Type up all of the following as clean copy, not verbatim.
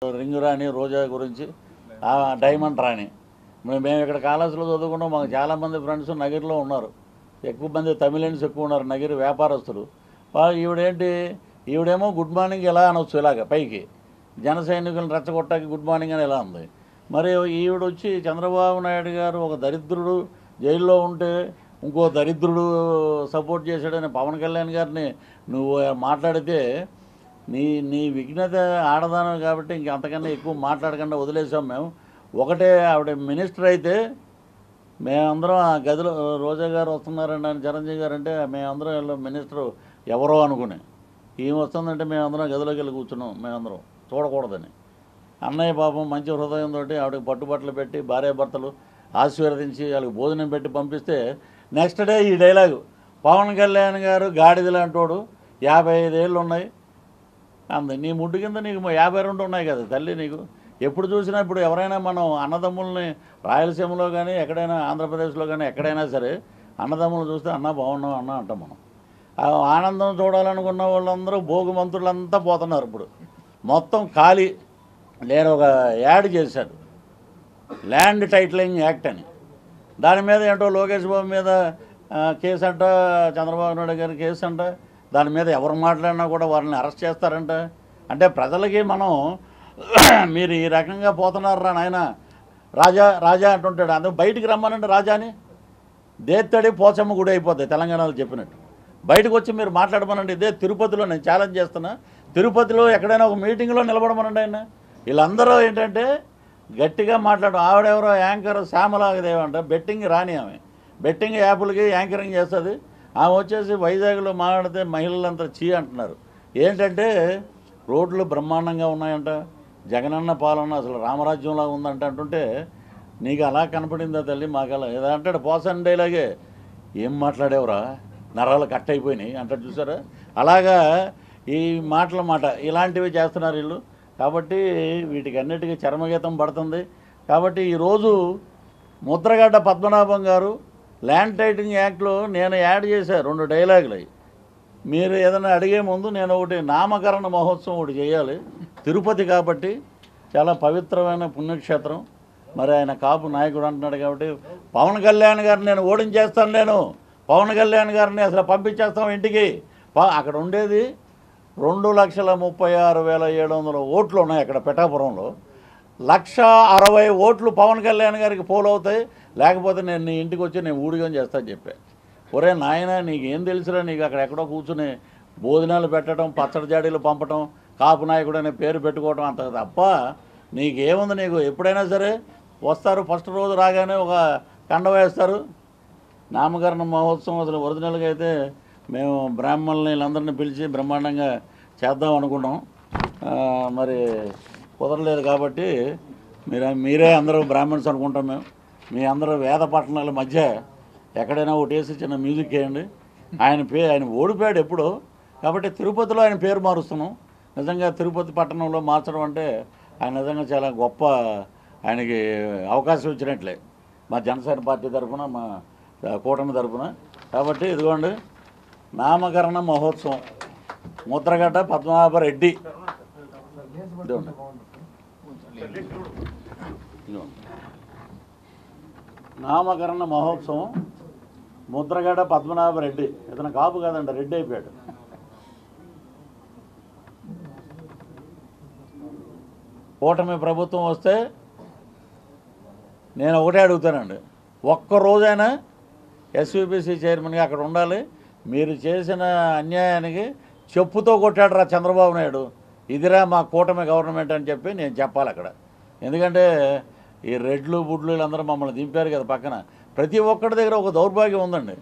Ring రాణి రోజా గురించి diamond రాణి మేము ఇక్కడ కాలేజీలో చదువుకున్నాం. మాకు చాలామంది ఫ్రెండ్స్ నగిరిలో ఉన్నారు. ఎక్కువ మంది తమిళన్స్ ఎక్కువ ఉన్నారు, నగిరి వ్యాపారస్తులు. ఈవిడేమో గుడ్ మార్నింగ్ ఎలా అనొచ్చు, ఇలాగ పైకి జన సైనికులను రెచ్చగొట్టాకి గుడ్ మార్నింగ్ అని ఎలా ఉంది. మరి ఈవిడొచ్చి చంద్రబాబు నాయుడు గారు ఒక దరిద్రుడు జైల్లో ఉంటే ఇంకో దరిద్రుడు సపోర్ట్ చేశాడని పవన్ కళ్యాణ్ గారిని నువ్వు మాట్లాడితే నీ విఘ్నత ఆడదాను కాబట్టి ఇంకంతకన్నా ఎక్కువ మాట్లాడకుండా వదిలేసాం మేము. ఒకటే ఆవిడ మినిస్టర్ అయితే మేమందరం ఆ గదిలో రోజా గారు వస్తున్నారండి అని చిరంజీవి గారు అంటే మేమందరం వీళ్ళు మినిస్టర్ ఎవరో అనుకుని ఈమె వస్తుందంటే మేమందరం గదిలోకి వెళ్ళి కూర్చున్నాం. మేమందరం చూడకూడదని. అన్నయ్య పాపం మంచి హృదయంతో ఆవిడకి పట్టుబట్టలు పెట్టి భార్యాభర్తలు ఆశీర్వదించి వాళ్ళకి భోజనం పెట్టి పంపిస్తే నెక్స్ట్ డే ఈ డైలాగు, పవన్ కళ్యాణ్ గారు గాడిద లాంటోడు, 55 ఏళ్ళు ఉన్నాయి అంది. నీ ముడ్డు కింద నీకు 52 ఉన్నాయి కదా తల్లి. నీకు ఎప్పుడు చూసినా ఇప్పుడు ఎవరైనా మనం అన్నదమ్ముల్ని రాయలసీమలో కానీ ఎక్కడైనా ఆంధ్రప్రదేశ్లో కానీ ఎక్కడైనా సరే అన్నదమ్ములు చూస్తే అన్న బాగున్నాం అన్న అంటాం మనం. ఆనందం చూడాలనుకున్న వాళ్ళందరూ భోగుమంతులంతా పోతున్నారు. ఇప్పుడు మొత్తం ఖాళీ. నేను ఒక యాడ్ చేశాను, ల్యాండ్ టైటిలింగ్ యాక్ట్ అని. దాని మీద ఏంటో లోకేష్ బాబు మీద కేసు అంట, చంద్రబాబు నాయుడు గారి కేసు అంట. దాని మీద ఎవరు మాట్లాడినా కూడా వారిని అరెస్ట్ చేస్తారంట. అంటే ప్రజలకి మనం మీరు ఈ రకంగా పోతున్నారా నాయన, రాజా రాజా అంటుంటాడు. అందుకు బయటికి రమ్మనండి రాజాని. దేత్తడి పోచమ్మ గుడి అయిపోద్ది తెలంగాణలో చెప్పినట్టు. బయటకు వచ్చి మీరు మాట్లాడమనండి. ఇదే తిరుపతిలో నేను ఛాలెంజ్ చేస్తున్నా. తిరుపతిలో ఎక్కడైనా ఒక మీటింగ్లో నిలబడమనండి ఆయన. వీళ్ళందరూ ఏంటంటే గట్టిగా మాట్లాడు. ఆవిడెవరో యాంకర్ శ్యామలాగదేవి అంట, బెట్టింగ్ రాని ఆమె. బెట్టింగ్ యాప్లకి యాంకరింగ్ చేస్తుంది ఆమె. వచ్చేసి వైజాగ్లో మాట్లాడితే మహిళలంతా చీ అంటున్నారు. ఏంటంటే రోడ్లు బ్రహ్మాండంగా ఉన్నాయంట, జగనన్న పాలన అసలు రామరాజ్యంలా ఉందంట అంటుంటే నీకు అలా కనపడిందా తల్లి? మాకు అలా ఏదో అంటాడు పోసన్ డైలాగే, ఏం మాట్లాడేవరా నరాలు కట్ అయిపోయినాయి అంటాడు చూసారా. అలాగా ఈ మాట ఇలాంటివి చేస్తున్నారు వీళ్ళు. కాబట్టి వీటికి అన్నిటికీ చర్మగీతం పడుతుంది. కాబట్టి ఈరోజు ముద్రగడ్డ పద్మనాభం గారు ల్యాండ్ టైటిలింగ్ యాక్ట్లో నేను యాడ్ చేశాను 2 డైలాగులు. మీరు ఏదైనా అడిగే ముందు నేను ఒకటి నామకరణ మహోత్సవం ఒకటి చేయాలి. తిరుపతి కాబట్టి చాలా పవిత్రమైన పుణ్యక్షేత్రం. మరి ఆయన కాపు నాయకుడు అంటున్నాడు కాబట్టి పవన్ కళ్యాణ్ గారిని నేను ఓడించేస్తాను. నేను పవన్ కళ్యాణ్ గారిని అసలు పంపించేస్తాం ఇంటికి. అక్కడ ఉండేది 2,36,700 ఓట్లు ఉన్నాయి అక్కడ పిఠాపురంలో. 1,60,000 ఓట్లు పవన్ కళ్యాణ్ గారికి పోలవుతాయి. లేకపోతే నేను నీ ఇంటికి వచ్చి నేను ఊడిగం చేస్తాను చెప్పా. ఒరే నాయన నీకేం తెలుసురా, నీకు అక్కడ ఎక్కడో కూర్చుని భోజనాలు పెట్టడం, పచ్చడి జాడీలు పంపటం, కాపు నాయకుడు అనే పేరు పెట్టుకోవడం అంత తప్ప నీకేముంది? నీకు ఎప్పుడైనా సరే వస్తారు, ఫస్ట్ రోజు రాగానే ఒక కండ వేస్తారు. నామకరణ మహోత్సవం అసలు ఒరిజినల్గా అయితే మేము బ్రాహ్మణుల్ని వీళ్ళందరినీ పిలిచి బ్రహ్మాండంగా చేద్దాం అనుకున్నాం. మరి కుదరలేదు కాబట్టి మీరే అందరూ బ్రాహ్మణ్స్ అనుకుంటాం మేము. మీ అందరూ వేద పట్టణాల మధ్య ఎక్కడైనా ఒకటేసి చిన్న మ్యూజిక్ వేయండి. ఆయన ఓడిపోయాడు ఎప్పుడో, కాబట్టి తిరుపతిలో ఆయన పేరు మారుస్తున్నాం. నిజంగా తిరుపతి పట్టణంలో మార్చడం అంటే ఆయన నిజంగా చాలా గొప్ప, ఆయనకి అవకాశం ఇచ్చినట్లే మా జనసేన పార్టీ తరఫున, మా కూటమి తరఫున. కాబట్టి ఇదిగోండి నామకరణ మహోత్సవం ముద్రగడ్డ పద్మనాభరెడ్డి. నామకరణ మహోత్సవం ముద్రగడ్డ పద్మనాభరెడ్డి. ఇతను కాపు కాదండి, రెడ్డి అయిపోయాడు. కూటమి ప్రభుత్వం వస్తే నేను ఒకటే అడుగుతానండి, ఒక్కరోజైనా ఎస్విబిసి చైర్మన్గా అక్కడ ఉండాలి. మీరు చేసిన అన్యాయానికి చెప్పుతో కొట్టాడు రా చంద్రబాబు నాయుడు, ఇదిరా మా కూటమి గవర్నమెంట్ అని చెప్పి నేను చెప్పాలి అక్కడ. ఎందుకంటే ఈ రెడ్లు బుడ్లు వీళ్ళందరూ మమ్మల్ని దింపారు కదా పక్కన. ప్రతి ఒక్కటి దగ్గర ఒక దౌర్భాగ్యం ఉందండి.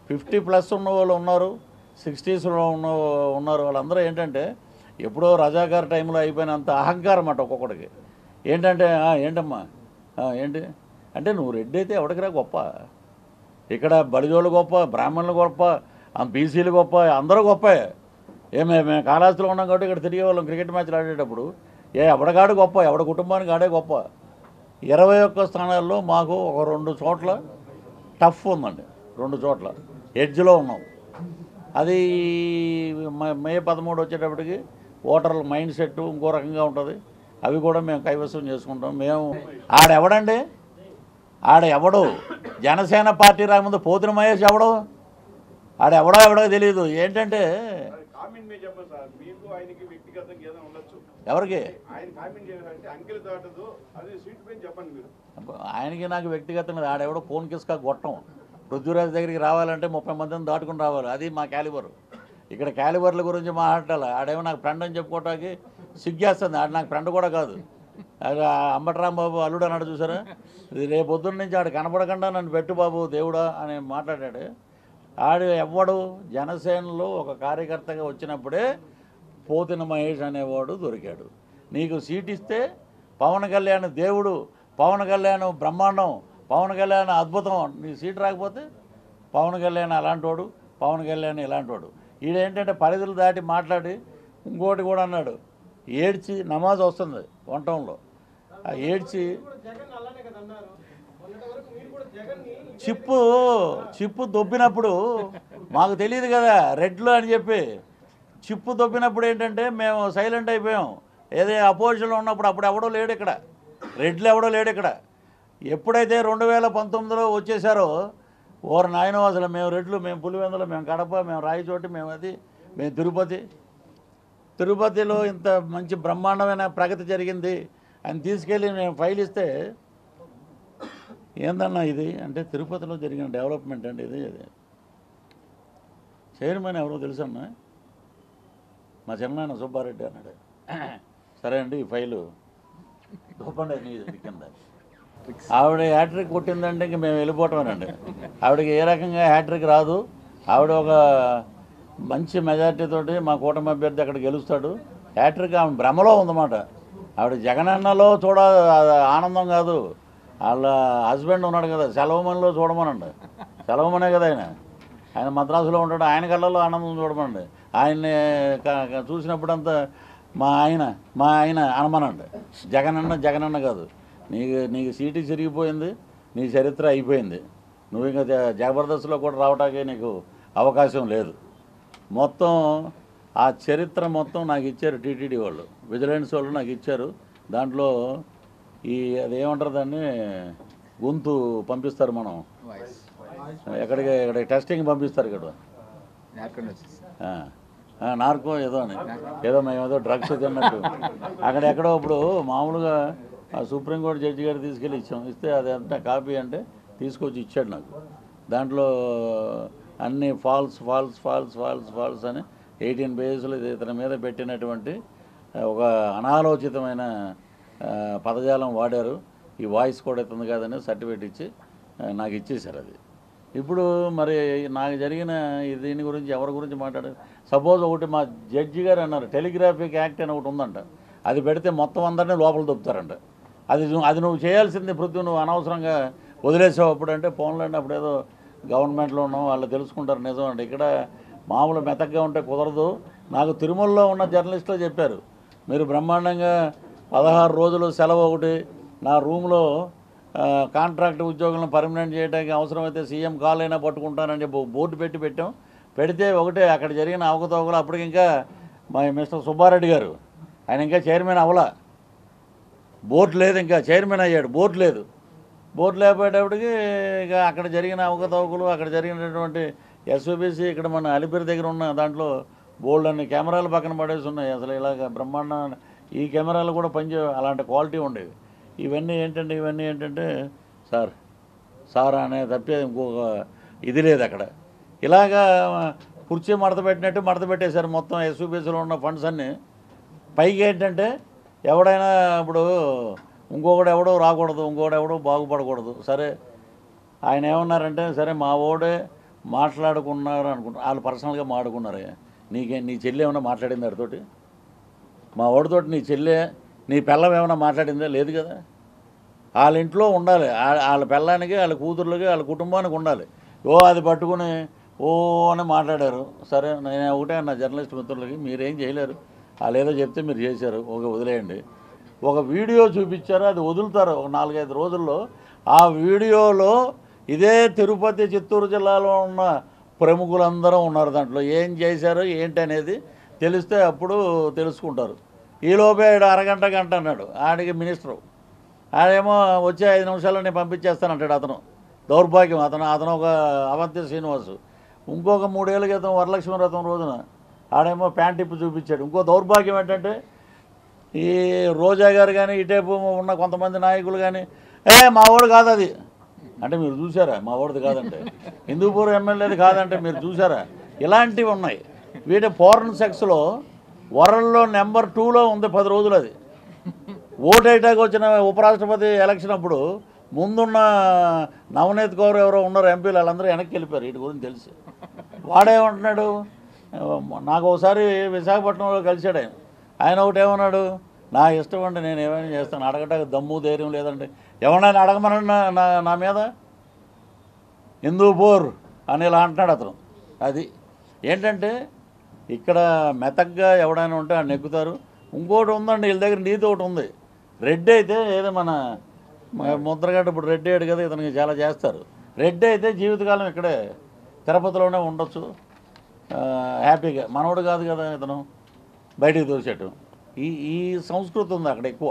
50+ ఉన్న వాళ్ళు ఉన్నారు, 60స్లో ఉన్నారు. వాళ్ళందరూ ఏంటంటే ఎప్పుడో రజాకార్ టైంలో అయిపోయినంత అహంకారం అన్నమాట ఒక్కొక్కడికి. ఏంటంటే ఏంటమ్మా ఏంటి అంటే నువ్వు రెడ్డి అయితే ఎవడికిరా గొప్ప? ఇక్కడ బడిజోళ్ళు గొప్ప, బ్రాహ్మణులు గొప్ప, బీసీలు గొప్ప, అందరూ గొప్పే. మేము కాళహస్తిలో ఉన్నాం కాబట్టి ఇక్కడ తిరిగే వాళ్ళం క్రికెట్ మ్యాచ్లు ఆడేటప్పుడు. ఎవడగాడు గొప్ప, ఎవడ కుటుంబానికి ఆడే గొప్ప. 21 స్థానాల్లో మాకు ఒక 2 చోట్ల టఫ్ ఉందండి. 2 చోట్ల ఎడ్జ్లో ఉన్నాం. అది మే 13 వచ్చేటప్పటికి ఓటర్ల మైండ్ సెట్ ఇంకో రకంగా ఉంటుంది. అవి కూడా మేము కైవసం చేసుకుంటాం. మేము ఆడెవడండి, ఆడెవడు జనసేన పార్టీ రాకముందు పోతున్న మహేష్ ఎవడు, ఆడెవడో తెలియదు. ఏంటంటే ఎవరికి ఆయనకి నాకు వ్యక్తిగతంగా ఆడెవడో ఫోన్ కిస్కా గొట్టం. పృథ్వీరాజ్ దగ్గరికి రావాలంటే 30 మందిని దాటుకుని రావాలి, అది మా క్యాలిబరు. ఇక్కడ క్యాలిబర్ల గురించి మాట్లాడాలి. ఆడేమో నాకు ఫ్రెండ్ అని చెప్పుకోవటానికి సిగ్గేస్తుంది. ఆడ నాకు ఫ్రెండ్ కూడా కాదు. అంబటరాంబాబు అల్లుడు అన్నాడు చూసారా, ఇది రేపు పొద్దున్న నుంచి ఆడు కనపడకుండా నన్ను పెట్టు బాబు దేవుడా అని మాట్లాడాడు. ఆడు ఎవ్వడు జనసేనలో ఒక కార్యకర్తగా వచ్చినప్పుడే పోతిన మహేష్ అనేవాడు దొరికాడు. నీకు సీట్ ఇస్తే పవన్ కళ్యాణ్ దేవుడు, పవన్ కళ్యాణ్ బ్రహ్మాండం, పవన్ కళ్యాణ్ అద్భుతం. నీ సీట్ రాకపోతే పవన్ కళ్యాణ్ అలాంటివాడు, పవన్ కళ్యాణ్ ఇలాంటివాడు. ఈడేంటంటే పరిధులు దాటి మాట్లాడి ఇంకోటి కూడా అన్నాడు, ఏడ్చి నమాజ్ వస్తుంది వంటంలో, ఆ ఏడ్చి చిప్పు దొబ్బినప్పుడు మాకు తెలియదు కదా రెడ్లు అని చెప్పి. చిప్పు దొబ్బినప్పుడు ఏంటంటే మేము సైలెంట్ అయిపోయాం. ఏదే అపోజిషన్లో ఉన్నప్పుడు అప్పుడు ఎవడో లేడు ఇక్కడ, రెడ్లు ఎవడో లేడు ఇక్కడ. ఎప్పుడైతే 2019లో వచ్చేసారో ఓరు నాయన అసలు మేము రెడ్లు, మేము పులివెందులు, మేము కడప, మేము రాయచోటి, మేము అది, మేము తిరుపతిలో ఇంత మంచి బ్రహ్మాండమైన ప్రగతి జరిగింది అని తీసుకెళ్ళి మేము ఫైల్ ఇస్తే ఏందన్నా ఇది అంటే తిరుపతిలో జరిగిన డెవలప్మెంట్ అండి ఇది. చైర్మన్ ఎవరో తెలుసన్నా, మా చిన్నాయన సుబ్బారెడ్డి అన్నాడు. సరే అండి ఈ ఫైలు చూపండి నీ కింద. ఆవిడ హ్యాట్రిక్ కొట్టిందంటే ఇంక మేము వెళ్ళిపోవటమేనండి. ఆవిడకి ఏ రకంగా హ్యాట్రిక్ రాదు. ఆవిడ ఒక మంచి మెజార్టీతోటి మా కూటమి అభ్యర్థి అక్కడ గెలుస్తాడు. హ్యాట్రిక్ ఆమె భ్రమలో ఉందన్నమాట. ఆవిడ జగనన్నలో ఆనందం కాదు, వాళ్ళ హస్బెండ్ ఉన్నాడు కదా సెలవుమనిలో చూడమనండి. సెలవుమనే కదా ఆయన మద్రాసులో ఉంటాడు, ఆయన కళ్ళలో ఆనందం చూడమనండి. ఆయన్ని చూసినప్పుడంతా మా ఆయన అనమనండి. జగనన్న కాదు. నీకు సీటు చిరిగిపోయింది, నీ చరిత్ర అయిపోయింది. నువ్వు ఇంకా జబర్దస్త్లో కూడా రావటానికి నీకు అవకాశం లేదు. మొత్తం ఆ చరిత్ర మొత్తం నాకు ఇచ్చారు టీటీడీ వాళ్ళు, విజిలెన్స్ వాళ్ళు నాకు ఇచ్చారు. దాంట్లో అదేమంటారు దాన్ని, గొంతు పంపిస్తారు మనం ఎక్కడికి టెస్టింగ్ పంపిస్తారు ఇక్కడ, నార్కో ఏదో అని, ఏదో మేము ఏదో డ్రగ్స్ తిన్నట్టు అక్కడెక్కడో. ఇప్పుడు మామూలుగా సుప్రీంకోర్టు జడ్జి గారు తీసుకెళ్ళి ఇచ్చాం, ఇస్తే అదంతా కాపీ అంటే తీసుకొచ్చి ఇచ్చాడు నాకు. దాంట్లో అన్ని ఫాల్స్ అని 18 పేజెస్లో ఇతని మీద పెట్టినటువంటి ఒక అనాలోచితమైన పదజాలం వాడారు. ఈ వాయిస్ కూడా ఇస్తుంది కాదని సర్టిఫికేట్ ఇచ్చి నాకు ఇచ్చేశారు. అది ఇప్పుడు మరి నాకు జరిగిన దీని గురించి ఎవరి గురించి మాట్లాడారు. సపోజ్ ఒకటి మా జడ్జి గారు అన్నారు, టెలిగ్రాఫిక్ యాక్ట్ అని ఒకటి ఉందంట, అది పెడితే మొత్తం అందరినీ లోపల దొప్పుతారంట. అది నువ్వు చేయాల్సింది పృథ్వీ, నువ్వు అనవసరంగా వదిలేసావు. అప్పుడంటే ఫోన్లండి, అప్పుడేదో గవర్నమెంట్లో ఉన్నాం వాళ్ళు తెలుసుకుంటారు నిజం అంటే. ఇక్కడ మామూలు మెతగ్గా ఉంటే కుదరదు. నాకు తిరుమలలో ఉన్న జర్నలిస్టులు చెప్పారు, మీరు బ్రహ్మాండంగా 16 రోజులు సెలవు ఒకటి, నా రూమ్లో కాంట్రాక్ట్ ఉద్యోగులను పర్మనెంట్ చేయడానికి అవసరమైతే సీఎం కాల్ అయినా పట్టుకుంటానని చెప్పి బోర్డు పెట్టాం. పెడితే ఒకటే అక్కడ జరిగిన అవకతవకలు. అప్పటికి ఇంకా మా మిస్టర్ సుబ్బారెడ్డి గారు ఆయన ఇంకా చైర్మన్ అవ్వలా, బోర్డు లేదు, ఇంకా చైర్మన్ అయ్యాడు, బోర్డు లేదు. బోర్డు లేకపోయేటప్పటికి ఇక అక్కడ జరిగిన అవకతవకలు, అక్కడ జరిగినటువంటి ఎస్ఓబిసి ఇక్కడ మన అలిపిరి దగ్గర ఉన్న దాంట్లో బోల్డ్ అన్ని కెమెరాలు పక్కన పడేసి ఉన్నాయి. అసలు ఇలాగ బ్రహ్మాండం ఈ కెమెరాలు కూడా అలాంటి క్వాలిటీ ఉండేవి. ఇవన్నీ ఏంటంటే సార్ అనే తప్పే ఇంకొక ఇది లేదు అక్కడ. ఇలాగా కుర్చీ మడత పెట్టేశారు మొత్తం ఎస్ఓబిసిలో ఉన్న ఫండ్స్ అన్నీ. పైకి ఏంటంటే ఎవడైనా ఇప్పుడు ఎవడో రాకూడదు, ఎవడో బాగుపడకూడదు. సరే ఆయన ఏమన్నారంటే, సరే మా ఓడే మాట్లాడుకున్నారు అనుకుంటా, వాళ్ళు పర్సనల్గా మాట్లాడుకున్నారు. నీ చెల్లి ఏమైనా మాట్లాడింది వాడితోటి? మా ఓడితోటి నీ చెల్లె, నీ పిల్లం ఏమైనా మాట్లాడిందా? లేదు కదా. వాళ్ళ ఇంట్లో ఉండాలి, వాళ్ళ పిల్లానికి, వాళ్ళ కూతుర్లకి, వాళ్ళ కుటుంబానికి ఉండాలి. అది పట్టుకుని అని మాట్లాడారు. సరే నేను ఒకటే నా జర్నలిస్ట్ మిత్రులకి, మీరేం చేయలేరు, వాళ్ళు ఏదో చెప్తే మీరు చేశారు, వదిలేయండి. ఒక వీడియో చూపించారు, అది వదులుతారు ఒక 4-5 రోజుల్లో. ఆ వీడియోలో ఇదే తిరుపతి, చిత్తూరు జిల్లాలో ఉన్న ప్రముఖులందరూ ఉన్నారు. దాంట్లో ఏం చేశారో ఏంటి అనేది తెలిస్తే అప్పుడు తెలుసుకుంటారు. ఈలోపే ఆడు అరగంట గంట అన్నాడు ఆడికి మినిస్టరు. ఆడేమో వచ్చే 5 నిమిషాల్లో నేను పంపించేస్తానంటాడు అతను. దౌర్భాగ్యం. అతను ఒక అవంతి శ్రీనివాసు. ఇంకొక 3 ఏళ్ళ క్రితం వరలక్ష్మి వ్రతం రోజున ఆడేమో ప్యాంట్ ఇప్పి చూపించాడు. ఇంకో దౌర్భాగ్యం ఏంటంటే ఈ రోజా గారు కానీ ఇటేపు ఉన్న కొంతమంది నాయకులు కానీ మా వాడు కాదు అది అంటే మీరు చూసారా? మా వాడిది కాదంటే హిందూపూర్ ఎమ్మెల్యేది కాదంటే మీరు చూసారా? ఇలాంటివి ఉన్నాయి. వీటి ఫారెన్ సెక్స్లో వరల్డ్లో నెంబర్ 2లో ఉంది 10 రోజులు. అది ఓటేటాకి వచ్చిన ఉపరాష్ట్రపతి ఎలక్షన్ అప్పుడు ముందున్న నవనీత్ కౌర్ ఎవరో ఉన్నారు ఎంపీలు, వాళ్ళందరూ వెనక్కి వెళ్ళిపోయారు. వీటి గురించి తెలిసి వాడేమంటున్నాడు, నాకు ఒకసారి విశాఖపట్నంలో కలిశాడు ఆయన ఒకటి ఏమన్నాడు, నా ఇష్టం అండి నేను ఏమైనా చేస్తాను, అడగటానికి దమ్ము ధైర్యం లేదండి, ఎవరైనా అడగమనండి నా మీద హిందూపూర్ అని ఇలా అంటున్నాడు అతను. అది ఏంటంటే ఇక్కడ మెతగ్గా ఎవడైనా ఉంటే ఆయన నెగ్గుతారు. ఇంకోటి ఉందండి వీళ్ళ దగ్గర, నీతి ఒకటి ఉంది. రెడ్డి అయితే ఏదో మన ముద్రగడ్డ ఇప్పుడు రెడ్డి అయ్యాడు కదా, ఇతనికి చాలా చేస్తారు. రెడ్డి అయితే జీవితకాలం ఇక్కడే తిరుపతిలోనే ఉండొచ్చు హ్యాపీగా. మనోడు కాదు కదా ఇతను, బయటికి తోసేయటం. ఈ సంస్కృతి ఉంది అక్కడ ఎక్కువ.